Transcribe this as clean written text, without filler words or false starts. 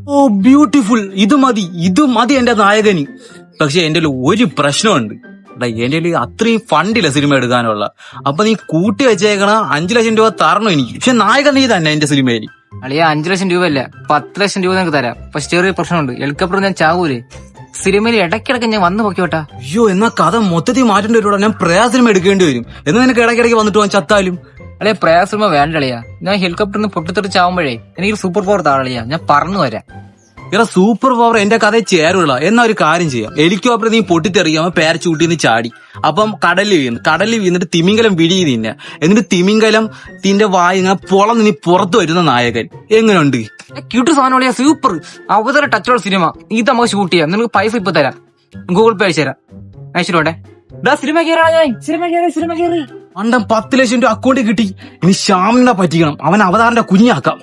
ഓ beautiful, ഇത് മതി എന്റെ നായകന്. പക്ഷെ എന്റെ ഒരു പ്രശ്നമുണ്ട്. എന്റെ അത്രയും ഫണ്ടില്ല സിനിമ എടുക്കാനുള്ള. അപ്പൊ നീ കൂട്ടി വെച്ചേക്കണ 5 ലക്ഷം രൂപ തരണം എനിക്ക്. പക്ഷെ നായകൻ നീ തന്നെ എന്റെ സിനിമയിൽ. അളിയ 5 ലക്ഷം രൂപ അല്ല, 10 ലക്ഷം രൂപ നിനക്ക് തരാം. പക്ഷെ ചെറിയ പ്രശ്നമുണ്ട്, ഹെലികോപ്റ്റർ ഞാൻ ചാവൂലേ. സിനിമയിൽ ഇടയ്ക്കിടയ്ക്ക് ഞാൻ വന്നു നോക്കിയോട്ടാ. അയ്യോ, എന്നാ കഥ മൊത്തത്തിൽ മാറ്റേണ്ടി വരുവാ. ഞാൻ പ്രയാസം എടുക്കേണ്ടി വരും. എന്നാ നിനക്ക് ഇടയ്ക്കിടയ്ക്ക് വന്നിട്ട് പോകാൻ ചത്താലും. അളിയ പ്രയാസം വേണ്ട അളിയ. ഞാൻ ഹെലികോപ്റ്ററിന് പൊട്ടിത്തെറിച്ചാവുമ്പോഴേ എനിക്ക് സൂപ്പർ പവർ താളിയ, ഞാൻ പറന്നു വരാം. ഇറ സൂപ്പർ പവർ എന്റെ കഥയിൽ ചേരുള്ള. എന്നാ ഒരു കാര്യം ചെയ്യാം, ഹെലികോപ്റ്റർ നീ പൊട്ടിത്തെറിയാമോ പാരച്ചൂട്ടിന്ന് ചാടി. അപ്പം കടലിൽ വീണിട്ട് തിമിംഗലം വിഴിയി തിന്നെ. എന്നിട്ട് തിമിംഗലം തിന്റെ വായി ഇങ്ങനെ പൊളന്ന് നീ പുറത്തു വരുന്ന നായകൻ എങ്ങനെയുണ്ട്? ക്യൂട്ട് സാധനം അളിയ, സൂപ്പർ. അവതര ടച്ചുള്ള സിനിമ. ഇത് നമുക്ക് ഷൂട്ട് ചെയ്യാം. നിനക്ക് പൈസ ഇപ്പൊ തരാം, ഗൂഗിൾ പേ അയച്ചു തരാം. അയച്ചിട്ടോട്ടെ. സിനിമ കയറി. അണ്ടം 10 ലക്ഷം രൂപ അക്കൗണ്ടിൽ കിട്ടി. ഇനി ശ്യാമിനെ പറ്റിക്കണം, അവൻ അവതാറിന്റെ കുഞ്ഞാക്കാം.